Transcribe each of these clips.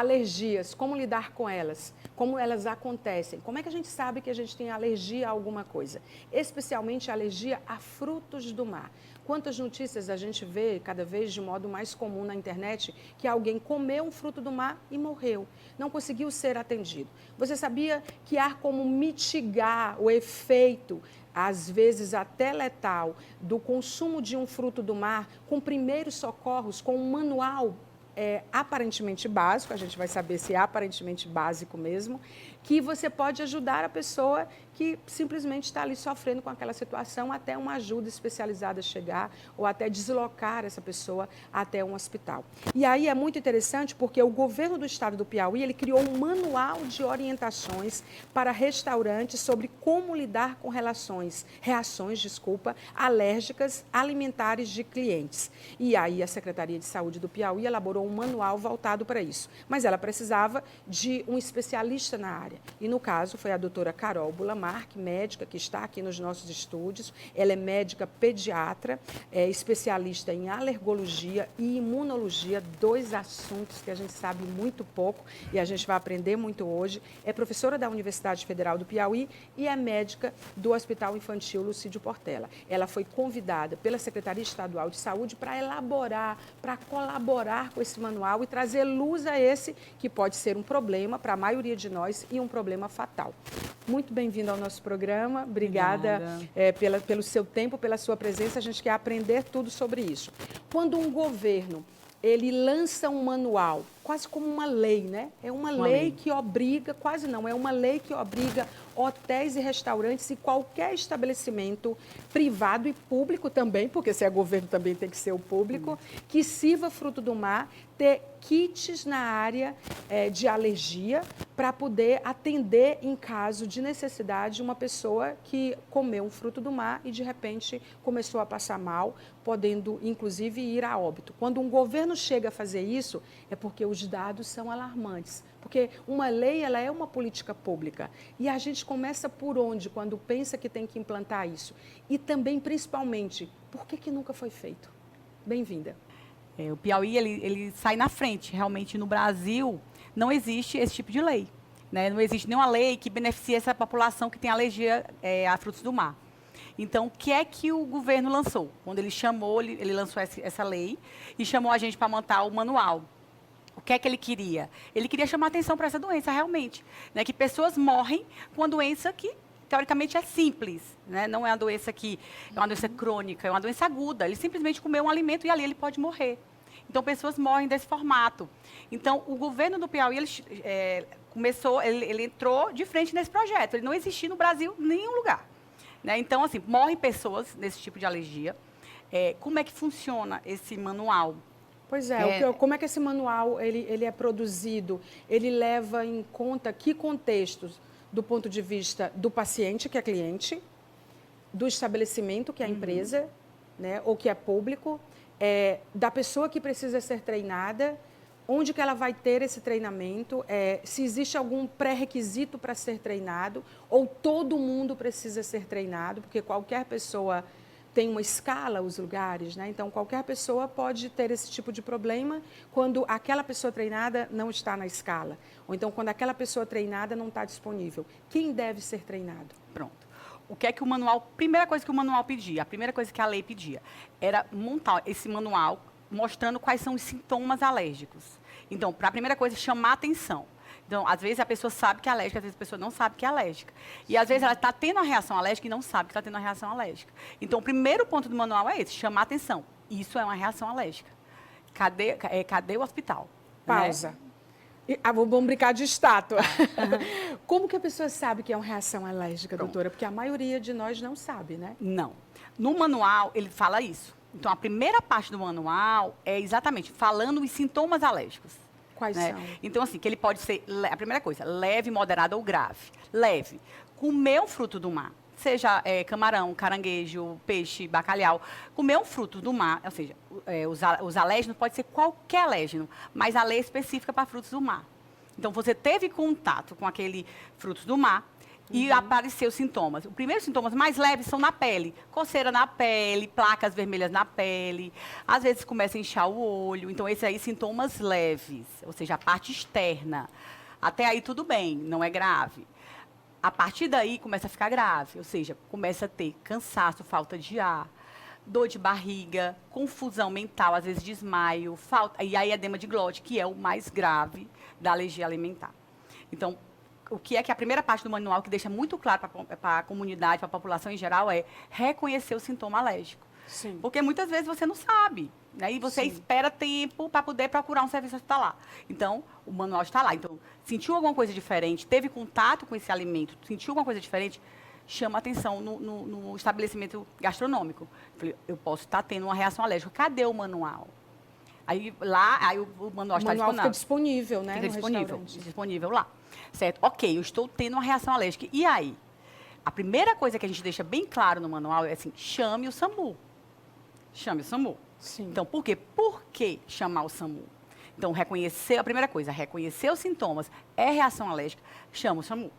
Alergias, como lidar com elas, como elas acontecem. Como é que a gente sabe que a gente tem alergia a alguma coisa? Especialmente alergia a frutos do mar. Quantas notícias a gente vê, cada vez de modo mais comum na internet, que alguém comeu um fruto do mar e morreu, não conseguiu ser atendido. Você sabia que há como mitigar o efeito, às vezes até letal, do consumo de um fruto do mar com primeiros socorros, com um manual aparentemente básico, a gente vai saber se é aparentemente básico mesmo, que você pode ajudar a pessoa que simplesmente está ali sofrendo com aquela situação até uma ajuda especializada chegar ou até deslocar essa pessoa até um hospital. E aí é muito interessante porque o governo do estado do Piauí, ele criou um manual de orientações para restaurantes sobre como lidar com reações alérgicas alimentares de clientes. E aí a Secretaria de Saúde do Piauí elaborou um manual voltado para isso. Mas ela precisava de um especialista na área. E no caso foi a doutora Carol Bulamark, médica que está aqui nos nossos estúdios. Ela é médica pediatra, especialista em alergologia e imunologia, dois assuntos que a gente sabe muito pouco e a gente vai aprender muito hoje. É professora da Universidade Federal do Piauí e é médica do Hospital Infantil Lucídio Portela. Ela foi convidada pela Secretaria Estadual de Saúde para elaborar, para colaborar com esse manual e trazer luz a esse que pode ser um problema para a maioria de nós e um problema fatal. Muito bem-vindo ao nosso programa. Obrigada pelo seu tempo, pela sua presença. A gente quer aprender tudo sobre isso. Quando um governo ele lança um manual, quase como uma lei, né? É uma lei que obriga, quase não, é uma lei que obriga hotéis e restaurantes e qualquer estabelecimento privado e público também, porque se é governo também tem que ser o público, que sirva fruto do mar, ter kits na área de alergia para poder atender em caso de necessidade uma pessoa que comeu um fruto do mar e de repente começou a passar mal, podendo inclusive ir a óbito. Quando um governo chega a fazer isso, é porque os dados são alarmantes. Porque uma lei, ela é uma política pública. E a gente começa por onde, quando pensa que tem que implantar isso? E também, principalmente, por que nunca foi feito? Bem-vinda. O Piauí, ele sai na frente. Realmente, no Brasil, não existe esse tipo de lei. Né? Não existe nenhuma lei que beneficie essa população que tem alergia a frutos do mar. Então, o que é que o governo lançou? Quando ele chamou, ele lançou essa lei e chamou a gente para montar o manual. O que é que ele queria? Ele queria chamar atenção para essa doença, realmente. Né? Que pessoas morrem com uma doença que, teoricamente, é simples. Né? Não é uma doença que é uma doença crônica, é uma doença aguda. Ele simplesmente comeu um alimento e ali ele pode morrer. Então, pessoas morrem desse formato. Então, o governo do Piauí, ele entrou de frente nesse projeto. Ele não existia no Brasil em nenhum lugar. Né? Então, assim, morrem pessoas nesse tipo de alergia. Como é que funciona esse manual? Pois como é que esse manual ele é produzido? Ele leva em conta que contextos, do ponto de vista do paciente, que é cliente, do estabelecimento, que é a empresa, né, ou que é público, da pessoa que precisa ser treinada, onde que ela vai ter esse treinamento, se existe algum pré-requisito para ser treinado, ou todo mundo precisa ser treinado, porque qualquer pessoa tem uma escala, os lugares, né? Então, qualquer pessoa pode ter esse tipo de problema quando aquela pessoa treinada não está na escala. Ou então, quando aquela pessoa treinada não está disponível. Quem deve ser treinado? Pronto. O que é que o manual... Primeira coisa que o manual pedia, a primeira coisa que a lei pedia, era montar esse manual mostrando quais são os sintomas alérgicos. Então, a primeira coisa é chamar atenção. Então, às vezes a pessoa sabe que é alérgica, às vezes a pessoa não sabe que é alérgica. E às vezes ela está tendo uma reação alérgica e não sabe que está tendo uma reação alérgica. Então, o primeiro ponto do manual é esse, chamar atenção. Isso é uma reação alérgica. Cadê o hospital? Pausa. Né? Vamos brincar de estátua. Como que a pessoa sabe que é uma reação alérgica, doutora? Porque a maioria de nós não sabe, né? Não. No manual, ele fala isso. Então, a primeira parte do manual é exatamente falando os sintomas alérgicos. Quais são? Então, assim, que ele pode ser, a primeira coisa, leve, moderado ou grave. Leve, comer um fruto do mar, seja camarão, caranguejo, peixe, bacalhau. Comer um fruto do mar, ou seja, os alérgenos pode ser qualquer alérgeno, mas a lei é específica para frutos do mar. Então, você teve contato com aquele frutos do mar, e apareceu sintomas. Os primeiros sintomas mais leves são na pele. Coceira na pele, placas vermelhas na pele. Às vezes começa a inchar o olho. Então, esses aí sintomas leves, ou seja, a parte externa. Até aí tudo bem, não é grave. A partir daí começa a ficar grave, ou seja, começa a ter cansaço, falta de ar, dor de barriga, confusão mental, às vezes desmaio, e aí edema de glote, que é o mais grave da alergia alimentar. Então, o que é que a primeira parte do manual que deixa muito claro para a comunidade, para a população em geral, é reconhecer o sintoma alérgico. Sim. Porque muitas vezes você não sabe, né? E você espera tempo para poder procurar um serviço hospitalar. Então, o manual está lá. Então, sentiu alguma coisa diferente, teve contato com esse alimento, sentiu alguma coisa diferente, chama atenção no estabelecimento gastronômico. Eu posso estar tendo uma reação alérgica. Cadê o manual? Aí o manual está disponível. Fica disponível, né? Fica disponível lá. Certo? Ok, eu estou tendo uma reação alérgica. E aí? A primeira coisa que a gente deixa bem claro no manual é assim, chame o SAMU. Chame o SAMU. Sim. Então, por quê? Por que chamar o SAMU? Então, a primeira coisa, reconhecer os sintomas, é reação alérgica, chama o SAMU.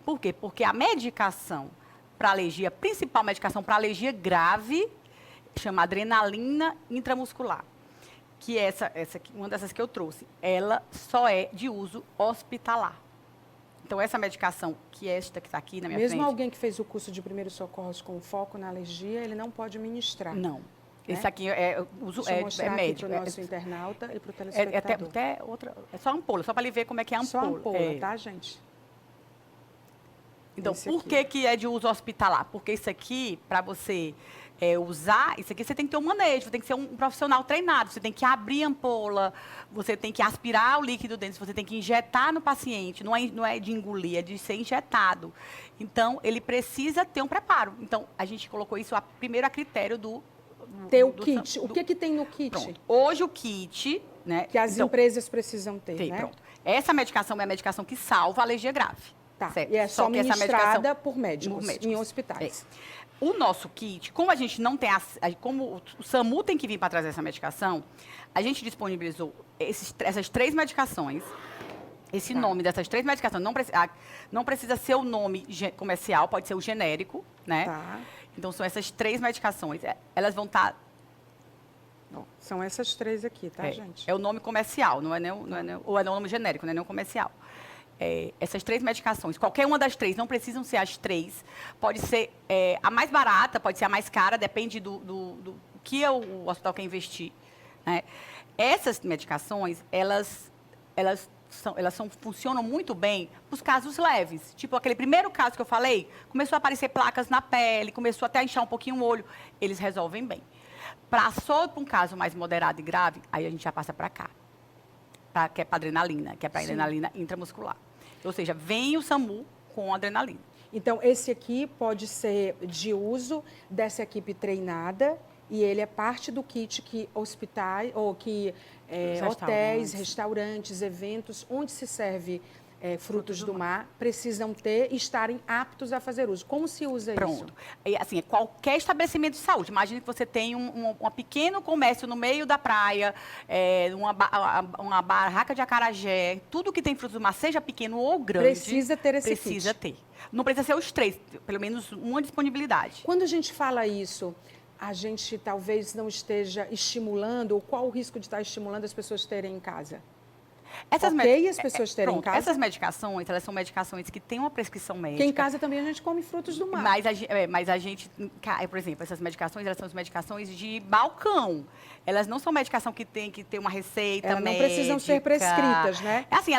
Por quê? Porque a medicação para alergia, a principal medicação para alergia grave, chama adrenalina intramuscular. Que é uma dessas que eu trouxe. Ela só é de uso hospitalar. Então, essa medicação, que é esta que está aqui na minha frente... Mesmo alguém que fez o curso de primeiros socorros com foco na alergia, ele não pode ministrar. Não. Né? Esse aqui é médico. Para o nosso internauta e para o telespectador. É só ampola, só para ele ver como é que é a ampola. Só ampola, tá, gente? Então, por que é de uso hospitalar? Porque isso aqui, para você usar, isso aqui você tem que ter um manejo, você tem que ser um profissional treinado, você tem que abrir a ampola, você tem que aspirar o líquido dentro, você tem que injetar no paciente, não é de engolir, é de ser injetado. Então, ele precisa ter um preparo. Então, a gente colocou isso primeiro a critério ter o kit. O que tem no kit? Pronto. Hoje o kit, né? Que as empresas precisam ter, né? Pronto. Essa medicação é a medicação que salva a alergia grave. Tá. Certo? E é só ministrada por médicos em hospitais. O nosso kit, como a gente não tem, como o SAMU tem que vir para trazer essa medicação, a gente disponibilizou essas 3 medicações. Esse nome dessas 3 medicações não precisa ser o nome comercial, pode ser o genérico, né? Tá. Então, são essas 3 medicações. Elas vão estar... São essas 3 aqui, tá, gente? É o nome comercial, ou é o nome genérico, não é nem o comercial. Essas 3 medicações, qualquer uma das 3, não precisam ser as 3. Pode ser a mais barata, pode ser a mais cara, depende do que o hospital quer investir. Né? Essas medicações, elas funcionam muito bem para os casos leves. Tipo, aquele primeiro caso que eu falei, começou a aparecer placas na pele, começou até a inchar um pouquinho o olho. Eles resolvem bem. Só para um caso mais moderado e grave, aí a gente já passa para cá. Que é para adrenalina, que é para adrenalina intramuscular. Ou seja, vem o SAMU com adrenalina. Então, esse aqui pode ser de uso dessa equipe treinada e ele é parte do kit que hospitais, ou que hotéis, restaurantes, eventos, onde se serve frutos do mar, precisam ter e estarem aptos a fazer uso. Como se usa isso? Pronto. Assim, qualquer estabelecimento de saúde. Imagine que você tem um pequeno comércio no meio da praia, uma barraca de acarajé, tudo que tem frutos do mar, seja pequeno ou grande. Precisa ter esse kit. Precisa ter. Não precisa ser os 3, pelo menos uma disponibilidade. Quando a gente fala isso, a gente talvez não esteja estimulando, ou qual o risco de estar estimulando as pessoas terem em casa? As pessoas terem em casa? Essas medicações, elas são medicações que têm uma prescrição médica. Porque em casa também a gente come frutos do mar. Mas a gente, por exemplo, essas medicações, elas são as medicações de balcão. Elas não são medicação que tem que ter uma receita médica. Elas não precisam ser prescritas, né? Assim,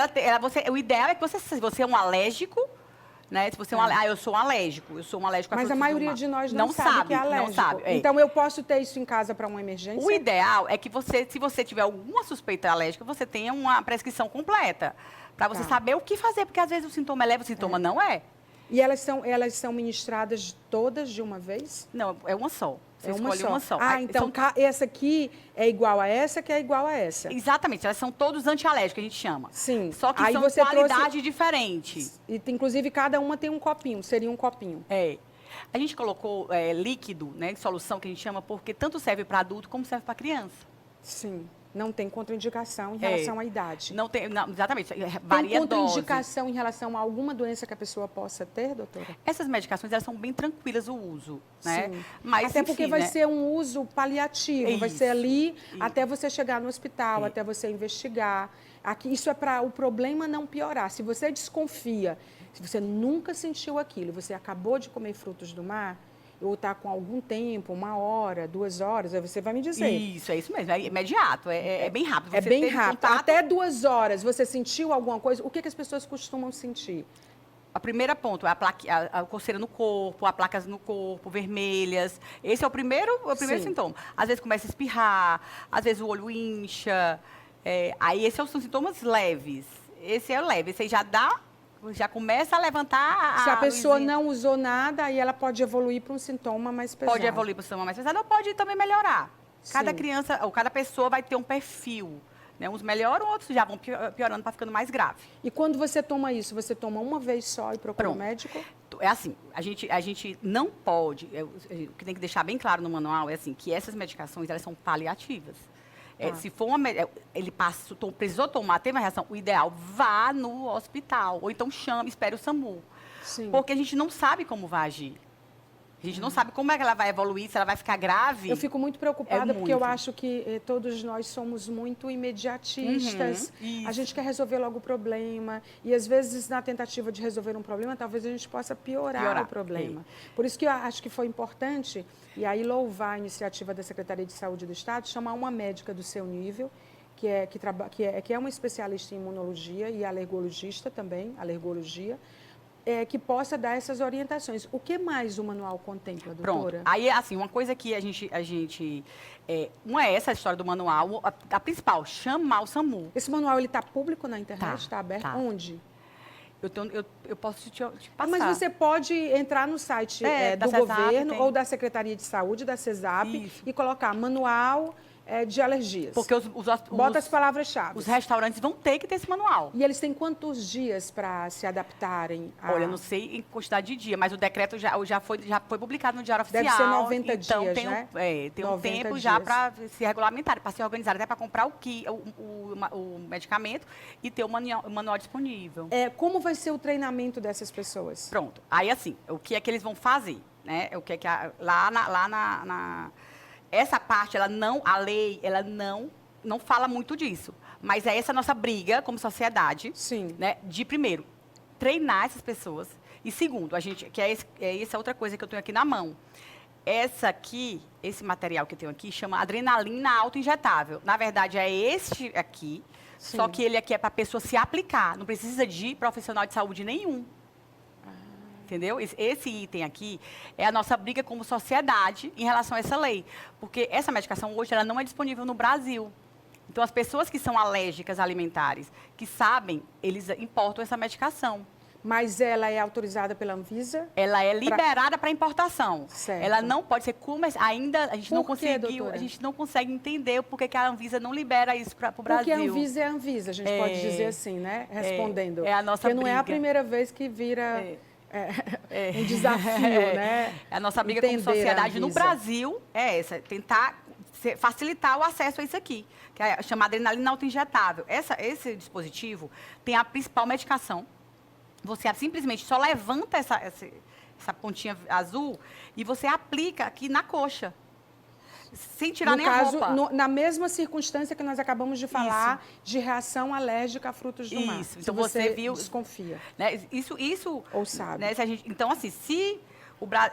o ideal é que se você é um alérgico, né? Se você eu sou um alérgico, a Mas a maioria de nós não sabe que é alérgico. Não sabe. Então, eu posso ter isso em casa para uma emergência? O ideal é que se você tiver alguma suspeita alérgica, você tenha uma prescrição completa. Para você saber o que fazer, porque às vezes o sintoma é leve, o sintoma não é. E elas são ministradas todas de uma vez? Não, é uma só. Você escolhe uma só. Então essa aqui é igual a essa, que é igual a essa. Exatamente, elas são todos antialérgicos, a gente chama. Sim. Só que são qualidades diferentes. E, inclusive, cada uma tem um copinho, seria um copinho. A gente colocou líquido, né, solução, que a gente chama, porque tanto serve para adulto como serve para criança. Sim. Não tem contraindicação em relação à idade. Não tem, não, exatamente, Tem varia a dose. contraindicação em relação a alguma doença que a pessoa possa ter, doutora? Essas medicações, elas são bem tranquilas o uso, né? Sim. Mas, até porque enfim, vai né? ser um uso paliativo, vai ser Isso, ali isso. até você chegar no hospital, até você investigar. Aqui, isso é para o problema não piorar. Se você desconfia, se você nunca sentiu aquilo, você acabou de comer frutos do mar, ou está com algum tempo, 1 hora, 2 horas, aí você vai me dizer. Isso, é isso mesmo, é imediato, é bem rápido. É Você bem teve rápido. contato, Até 2 horas, você sentiu alguma coisa? O que, que as pessoas costumam sentir? a primeira ponto é a coceira no corpo, as placas no corpo, vermelhas. Esse é o primeiro Sim. sintoma. Às vezes começa a espirrar, às vezes o olho incha. Aí esses são sintomas leves. Esse é o leve, esse aí já começa a levantar Se a pessoa luzinha. não usou nada, aí ela pode evoluir para um sintoma mais pesado. Pode evoluir para o sintoma mais pesado ou pode também melhorar. Cada Sim. criança, ou cada pessoa vai ter um perfil. Né? Uns melhoram, outros já vão piorando para ficando mais grave. E quando você toma isso, você toma uma vez só e procura um médico? É assim, a gente não pode, o que tem que deixar bem claro no manual é assim, que essas medicações, elas são paliativas. Se for precisou tomar, teve uma reação, o ideal, vá no hospital, ou então espere o SAMU. Sim. Porque a gente não sabe como vai agir. A gente não sabe como é que ela vai evoluir, se ela vai ficar grave. Eu fico muito preocupada porque eu muito. acho que todos nós somos muito imediatistas. A gente quer resolver logo o problema. E às vezes, na tentativa de resolver um problema, talvez a gente possa piorar o problema. Por isso que eu acho que foi importante, e aí louvar a iniciativa da Secretaria de Saúde do Estado, chamar uma médica do seu nível, que é uma especialista em imunologia e alergologista também, alergologia, que possa dar essas orientações. O que mais o manual contempla, doutora? Pronto. Aí, assim, uma coisa que uma é essa história do manual, a principal, chamar o SAMU. Esse manual, ele está público na internet? Está aberto? Tá. Onde? Eu posso te passar. Mas você pode entrar no site do governo ou da Secretaria de Saúde, da CESAP, e colocar manual de alergias. Porque bota as palavras-chave. Os restaurantes vão ter que ter esse manual. E eles têm quantos dias para se adaptarem? Olha, eu não sei em quantidade de dia, mas o decreto já foi publicado no Diário Oficial. Deve ser 90 então dias, tem né? Tem um tempo já para se regulamentar, para se organizar, até para comprar o medicamento e ter o manual disponível. Como vai ser o treinamento dessas pessoas? Pronto. Aí, assim, o que é que eles vão fazer? Né? O que é que essa parte, a lei, ela não fala muito disso. Mas é essa nossa briga como sociedade. Sim. Né, de, primeiro, treinar essas pessoas. E, segundo, essa outra coisa que eu tenho aqui na mão. Esse material que eu tenho aqui, chama adrenalina autoinjetável. Na verdade, é este aqui, Sim. só que ele aqui é para a pessoa se aplicar. Não precisa de profissional de saúde nenhum. Entendeu? Esse item aqui é a nossa briga como sociedade em relação a essa lei. Porque essa medicação hoje ela não é disponível no Brasil. Então, as pessoas que são alérgicas alimentares, que sabem, eles importam essa medicação. Mas ela é autorizada pela Anvisa? Ela é liberada para importação. Certo. Ela não pode ser ainda a gente não conseguiu, doutora? a gente não consegue entender por que a Anvisa não libera isso para o Brasil. Porque a Anvisa é a Anvisa, a gente pode dizer assim, né? Respondendo. É a nossa Porque briga. não é a primeira vez que vira um desafio, né? A nossa briga como sociedade no Brasil é essa, tentar facilitar o acesso a isso aqui, que é chamada adrenalina autoinjetável. Esse dispositivo tem a principal medicação. Você simplesmente só levanta essa pontinha azul e você aplica aqui na coxa. Sem tirar nem a roupa. Na mesma circunstância que nós acabamos de falar, de reação alérgica a frutos do mar. Isso. Então você viu, desconfia. Né? Isso. Ou sabe. Né? Então, assim,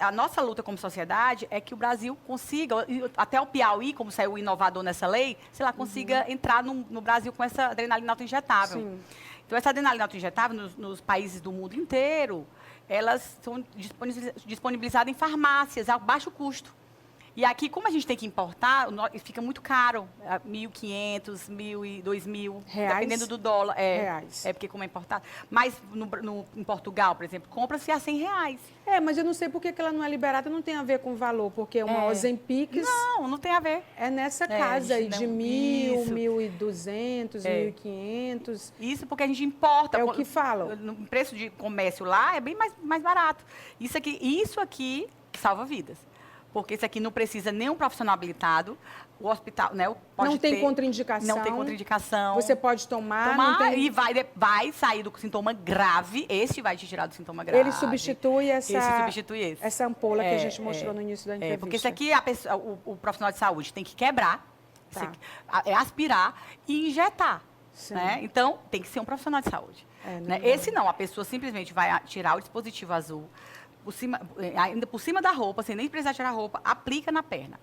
a nossa luta como sociedade é que o Brasil consiga, até o Piauí, como saiu inovador nessa lei, se ela consiga entrar no Brasil com essa adrenalina autoinjetável. Sim. Então, essa adrenalina autoinjetável, nos países do mundo inteiro, elas são disponibilizadas em farmácias a baixo custo. E aqui, como a gente tem que importar, fica muito caro, 1.500, 1.000, 2.000, dependendo do dólar. Reais. Porque como é importado. Mas em Portugal, por exemplo, compra-se a R$100. Mas eu não sei por que ela não é liberada, não tem a ver com o valor, porque uma Ozempic... Não tem a ver. É nessa casa aí de 1.000, isso. 1.200, 1.500. Isso porque a gente importa. É o que falam. No preço de comércio lá é bem mais barato. Isso aqui salva vidas. Porque isso aqui não precisa nenhum profissional habilitado. O hospital, né? Não tem contraindicação. Não tem contraindicação. Você pode tomar. Tomar não tem... e vai sair do sintoma grave. Esse vai te tirar do sintoma grave. Ele substitui essa ampola que a gente mostrou no início da entrevista. Porque isso aqui, o profissional de saúde tem que quebrar, Tá. aspirar e injetar. Sim. Né? Então, tem que ser um profissional de saúde. Né? Esse não, a pessoa simplesmente vai tirar o dispositivo azul, ainda por cima da roupa, sem nem precisar tirar a roupa, aplica na perna.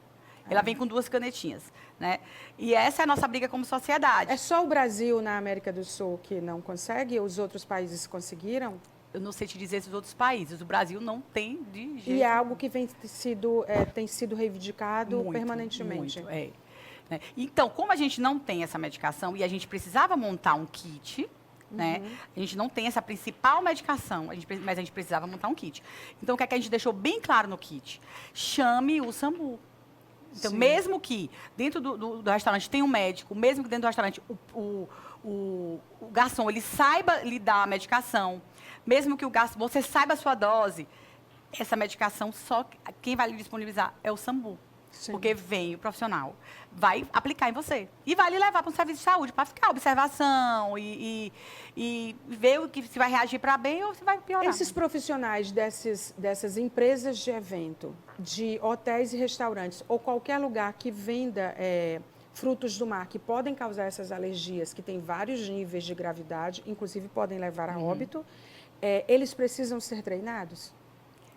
Ela vem com 2 canetinhas, né? E essa é a nossa briga como sociedade. É só o Brasil, na América do Sul, que não consegue? Os outros países conseguiram? Eu não sei te dizer se os outros países. O Brasil não tem de jeito. E é algo que tem sido reivindicado muito, permanentemente. Muito, né? Então, como a gente não tem essa medicação e a gente precisava montar um kit, né? A gente não tem essa principal medicação, mas a gente precisava montar um kit. Então, o que é que a gente deixou bem claro no kit? Chame o SAMU. Então, mesmo que dentro do restaurante tenha um médico, mesmo que dentro do restaurante o garçom ele saiba lhe dar a medicação, mesmo que você saiba a sua dose, essa medicação só quem vai lhe disponibilizar é o SAMU. Sim. Porque vem o profissional, vai aplicar em você e vai lhe levar para um serviço de saúde para ficar observação e ver se vai reagir para bem ou se vai piorar. Esses profissionais dessas empresas de evento, de hotéis e restaurantes ou qualquer lugar que venda frutos do mar que podem causar essas alergias, que tem vários níveis de gravidade, inclusive podem levar a óbito, eles precisam ser treinados?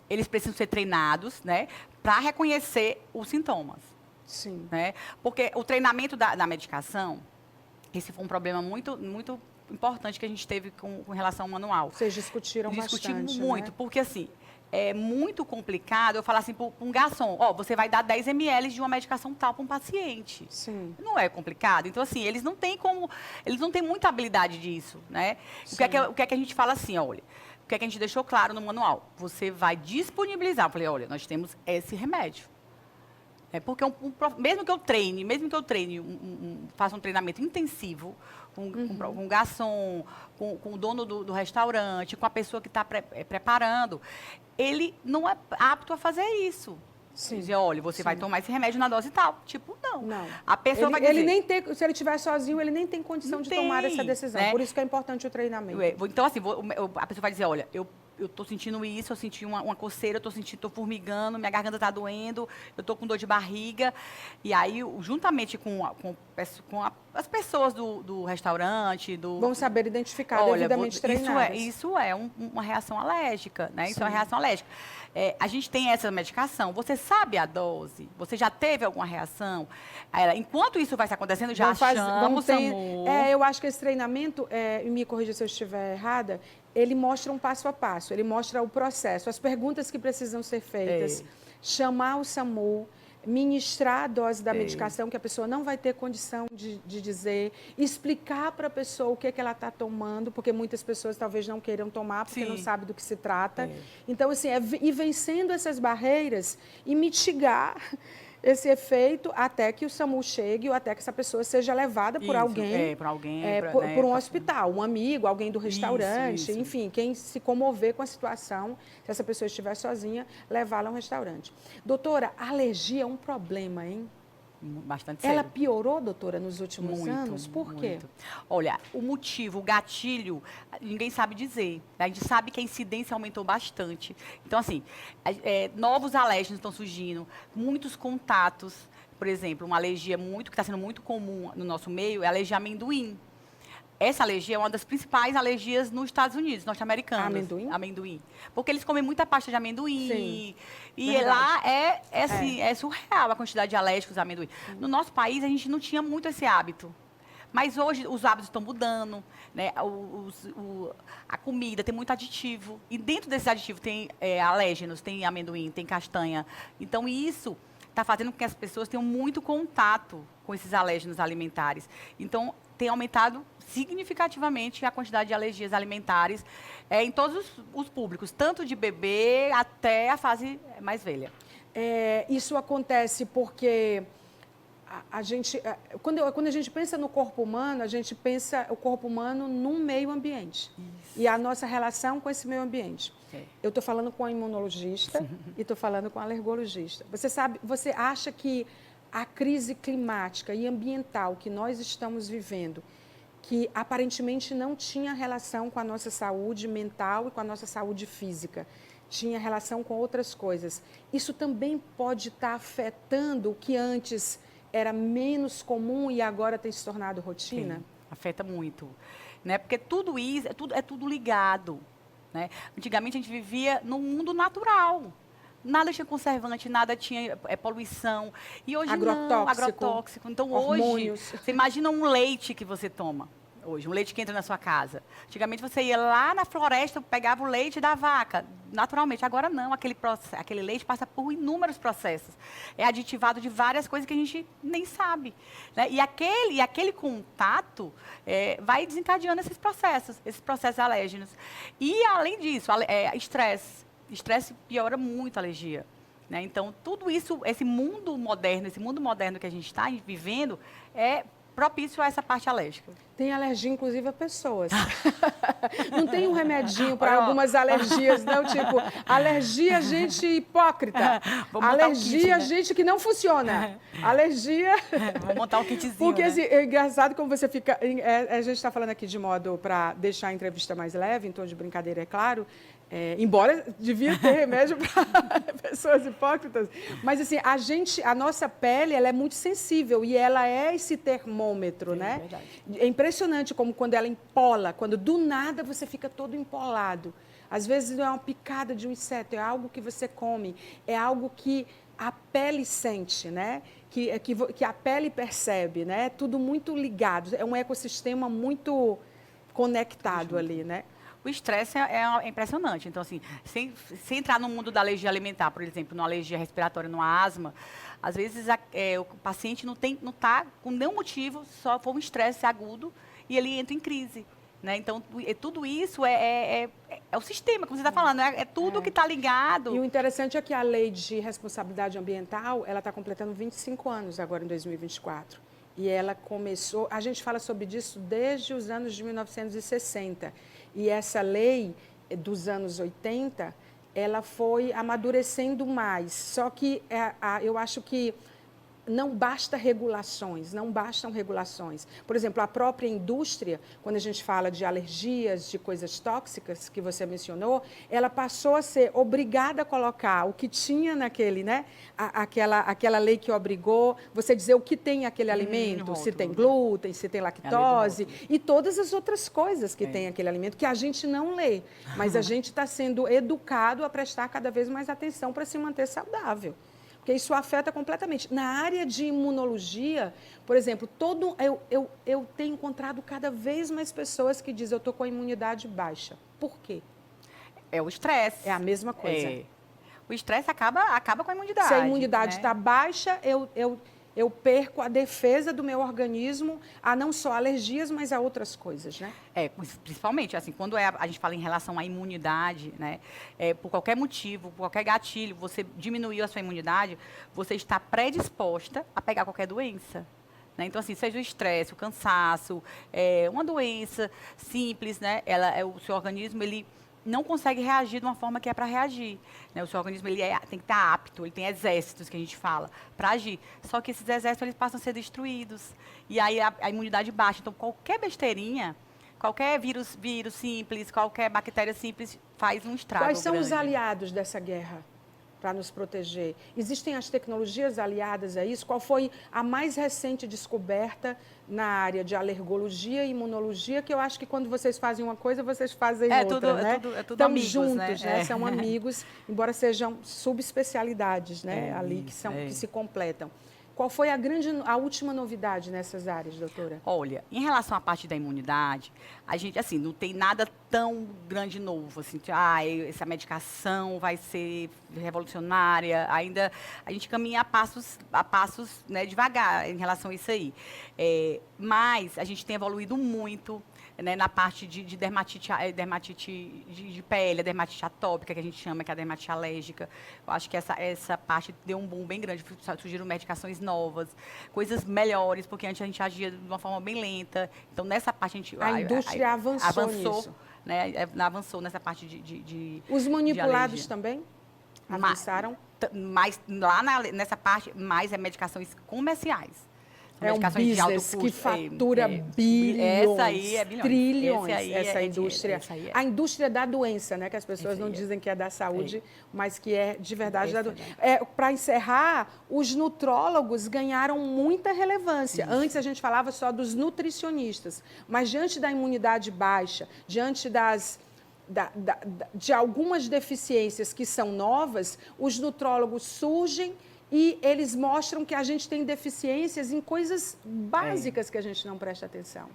Eles precisam ser treinados, né, para reconhecer os sintomas. Sim. Né? Porque o treinamento da medicação, esse foi um problema muito, muito importante que a gente teve com relação ao manual. Vocês discutiram bastante, muito, né? porque assim, é muito complicado eu falar assim para um garçom, você vai dar 10 ml de uma medicação tal para um paciente. Sim. Não é complicado? Então, assim, eles não têm muita habilidade disso, né? O que é que a gente fala assim, olha, o que é que a gente deixou claro no manual? Você vai disponibilizar. Eu falei, olha, nós temos esse remédio. Porque mesmo que eu treine, faça um treinamento intensivo com um garçom, com o dono do restaurante, com a pessoa que está preparando, ele não é apto a fazer isso. Sim. Dizer, olha, você vai tomar esse remédio na dose tal. Tipo, não. A ele, pessoa vai dizer... Ele nem tem, se ele estiver sozinho, ele nem tem condição de tomar essa decisão. Né? Por isso que é importante o treinamento. Então, assim, a pessoa vai dizer, olha, eu estou sentindo isso, eu senti uma coceira, estou formigando, minha garganta está doendo, eu estou com dor de barriga. E aí, juntamente com as pessoas do restaurante... Vão saber identificar devidamente treinadas. Isso é uma reação alérgica, né? Isso é uma reação alérgica. A gente tem essa medicação, você sabe a dose? Você já teve alguma reação? Enquanto isso vai se acontecendo, já chama o SAMU. Eu acho que esse treinamento, me corrija se eu estiver errada, ele mostra um passo a passo, ele mostra o processo, as perguntas que precisam ser feitas, chamar o SAMU, ministrar a dose da medicação, que a pessoa não vai ter condição de dizer, explicar para a pessoa o que ela está tomando, porque muitas pessoas talvez não queiram tomar, porque não sabem do que se trata. Então, assim, ir vencendo essas barreiras e mitigar esse efeito até que o SAMU chegue ou até que essa pessoa seja levada por alguém, por um hospital, um amigo, alguém do restaurante, enfim, quem se comover com a situação, se essa pessoa estiver sozinha, levá-la a um restaurante. Doutora, a alergia é um problema, hein? Bastante sério. Ela piorou, doutora, nos últimos anos? Por quê? Olha, o motivo, o gatilho, ninguém sabe dizer. A gente sabe que a incidência aumentou bastante. Então, assim, novos alérgenos estão surgindo, muitos contatos. Por exemplo, uma alergia que está sendo muito comum no nosso meio é a alergia a amendoim. Essa alergia é uma das principais alergias nos Estados Unidos, norte-americanos. Amendoim? Amendoim. Porque eles comem muita pasta de amendoim. Sim, e lá é surreal a quantidade de alérgicos a amendoim. No nosso país, a gente não tinha muito esse hábito. Mas hoje os hábitos estão mudando, né? A comida tem muito aditivo. E dentro desses aditivos tem alérgenos, tem amendoim, tem castanha. Então, isso está fazendo com que as pessoas tenham muito contato com esses alérgenos alimentares. Então, tem aumentado significativamente a quantidade de alergias alimentares em todos os públicos, tanto de bebê até a fase mais velha. Isso acontece porque quando a gente pensa no corpo humano, a gente pensa o corpo humano num meio ambiente. Isso. E a nossa relação com esse meio ambiente. Eu estou falando com a imunologista e estou falando com a alergologista. Você acha que a crise climática e ambiental que nós estamos vivendo, que aparentemente não tinha relação com a nossa saúde mental e com a nossa saúde física, tinha relação com outras coisas, isso também pode estar afetando o que antes era menos comum e agora tem se tornado rotina? Sim, afeta muito, né? Porque tudo isso, é tudo ligado, né? Antigamente a gente vivia no mundo natural. Nada tinha conservante, nada tinha poluição. E hoje não, agrotóxico. Então hormônios. hoje, você imagina um leite que você toma. Hoje, um leite que entra na sua casa. Antigamente você ia lá na floresta, pegava o leite da vaca, naturalmente. Agora não, aquele leite passa por inúmeros processos. É aditivado de várias coisas que a gente nem sabe, né? E aquele contato vai desencadeando esses processos alérgenos. E, além disso, estresse. Estresse piora muito a alergia, né? Então, tudo isso, esse mundo moderno que a gente está vivendo, é propício a essa parte alérgica. Tem alergia, inclusive, a pessoas. Não tem um remedinho para algumas alergias, não? Tipo, alergia, gente hipócrita. Alergia, kit, né? Gente que não funciona. Alergia... Vamos montar um kitzinho, porque, né? Assim, é engraçado como você fica... a gente está falando aqui de modo para deixar a entrevista mais leve, em tom de brincadeira, é claro. Embora devia ter remédio para pessoas hipócritas, mas assim, a nossa pele, ela é muito sensível e ela é esse termômetro, né? Verdade. É impressionante como quando ela empola, quando do nada você fica todo empolado. Às vezes não é uma picada de um inseto, é algo que você come, é algo que a pele sente, né? Que a pele percebe, né? Tudo muito ligado, é um ecossistema muito conectado ali, né? O estresse é impressionante. Então, assim, sem entrar no mundo da alergia alimentar, por exemplo, numa alergia respiratória, numa asma, às vezes o paciente não está com nenhum motivo, só foi um estresse agudo e ele entra em crise, né? Então, tudo isso é o sistema, como você está falando, é tudo que está ligado. E o interessante é que a lei de responsabilidade ambiental, ela está completando 25 anos agora em 2024. E ela começou, a gente fala sobre isso desde os anos de 1960. E essa lei dos anos 80, ela foi amadurecendo mais. Só que eu acho que não bastam regulações. Por exemplo, a própria indústria, quando a gente fala de alergias, de coisas tóxicas que você mencionou, ela passou a ser obrigada a colocar o que tinha naquele, né? Aquela lei que obrigou você dizer o que tem aquele alimento, se tem glúten, se tem lactose e todas as outras coisas que tem aquele alimento, que a gente não lê, mas a gente está sendo educado a prestar cada vez mais atenção para se manter saudável. Porque isso afeta completamente. Na área de imunologia, por exemplo, eu tenho encontrado cada vez mais pessoas que dizem eu estou com a imunidade baixa. Por quê? É o estresse. É a mesma coisa. O estresse acaba com a imunidade. Se a imunidade está baixa, eu perco a defesa do meu organismo a não só alergias, mas a outras coisas, né? Principalmente, assim, quando a gente fala em relação à imunidade, né? Por qualquer motivo, por qualquer gatilho, você diminuiu a sua imunidade, você está predisposta a pegar qualquer doença. Né? Então, assim, seja o estresse, o cansaço, uma doença simples, né? O seu organismo, ele não consegue reagir de uma forma que é para reagir, né? O seu organismo tem que estar apto, ele tem exércitos, que a gente fala, para agir. Só que esses exércitos eles passam a ser destruídos. E aí a imunidade baixa. Então, qualquer besteirinha, qualquer vírus simples, qualquer bactéria simples, faz um estrago Quais são grande. Os aliados dessa guerra para nos proteger? Existem as tecnologias aliadas a isso? Qual foi a mais recente descoberta na área de alergologia e imunologia, que eu acho que quando vocês fazem uma coisa, vocês fazem outra, né? É tudo Estão amigos, juntos, né? São amigos, embora sejam subespecialidades, né? Que se completam. Qual foi a última novidade nessas áreas, doutora? Olha, em relação à parte da imunidade, a gente, assim, não tem nada tão grande novo, assim, essa medicação vai ser revolucionária, ainda a gente caminha a passos, né, devagar em relação a isso aí. Mas a gente tem evoluído muito, né, na parte de dermatite de pele, a dermatite atópica, que a gente chama, que é a dermatite alérgica. Eu acho que essa parte deu um boom bem grande, surgiram medicações novas, coisas melhores, porque antes a gente agia de uma forma bem lenta. Então, nessa parte, a indústria avançou nisso. né, avançou nessa parte de Os manipulados alergia. também avançaram? Mas lá nessa parte, mais é medicações comerciais. São É um medicações de alto business custo. que fatura bilhões, Essa aí é bilhões. trilhões, Esse aí essa é indústria. dinheiro, essa aí é. A indústria da doença, né? Que as pessoas Esse não aí é. dizem que é da saúde, mas que é de verdade da Esse doença. é Para encerrar, os nutrólogos ganharam muita relevância. Antes a gente falava só dos nutricionistas, mas diante da imunidade baixa, diante de algumas deficiências que são novas, os nutrólogos surgem e eles mostram que a gente tem deficiências em coisas básicas que a gente não presta atenção.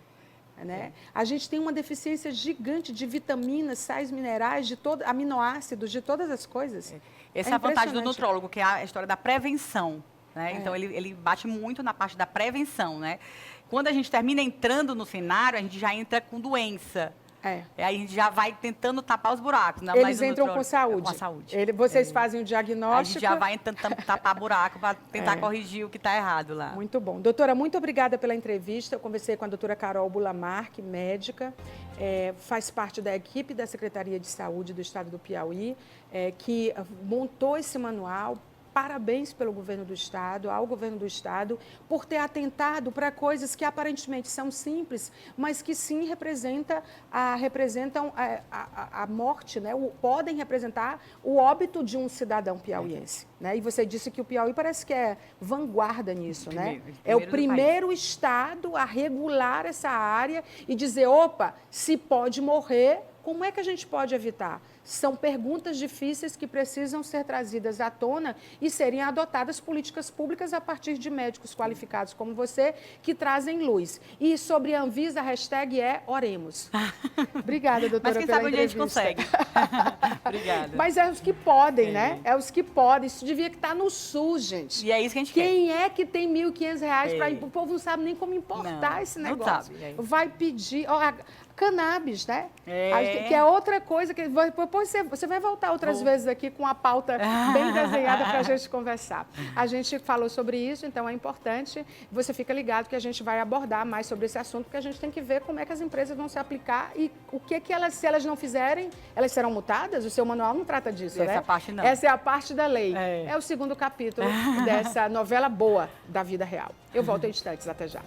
Né? A gente tem uma deficiência gigante de vitaminas, sais minerais, aminoácidos, de todas as coisas. Essa é a vantagem do nutrólogo, que é a história da prevenção. Né? Então, ele bate muito na parte da prevenção. Né? Quando a gente termina entrando no cenário, a gente já entra com doença. Aí a gente já vai tentando tapar os buracos. Não, eles entram com saúde. Com a saúde. Vocês fazem o diagnóstico. A gente já vai tentando tapar buraco para tentar corrigir o que está errado lá. Muito bom. Doutora, muito obrigada pela entrevista. Eu conversei com a doutora Carol Bulamarque, médica, faz parte da equipe da Secretaria de Saúde do Estado do Piauí, que montou esse manual. Parabéns pelo governo do Estado, ao governo do Estado, por ter atentado para coisas que aparentemente são simples, mas que sim representam a morte, né? Podem representar o óbito de um cidadão piauiense. Né? E você disse que o Piauí parece que é vanguarda nisso, né? É o primeiro estado a regular essa área e dizer, opa, se pode morrer, como é que a gente pode evitar? São perguntas difíceis que precisam ser trazidas à tona e serem adotadas políticas públicas a partir de médicos qualificados como você, que trazem luz. E sobre a Anvisa, a hashtag é oremos. Obrigada, doutora, Mas quem pela sabe onde a gente entrevista. consegue. Obrigada. Mas é os que podem, né? É os que podem. Isso devia estar no SUS, gente. E é isso que a gente Quem é que tem R$ 1.500 para... O povo não sabe nem como importar Não, esse não negócio. sabe, Vai pedir... Cannabis, né? Que é outra coisa que depois você vai voltar outras vezes aqui com a pauta bem desenhada para a gente conversar. A gente falou sobre isso, então é importante. Você fica ligado que a gente vai abordar mais sobre esse assunto, porque a gente tem que ver como é que as empresas vão se aplicar e o que elas, se elas não fizerem, elas serão multadas. O seu manual não trata disso, né? Essa parte não. Essa é a parte da lei. É o segundo capítulo dessa novela boa da vida real. Eu volto em instantes, até já.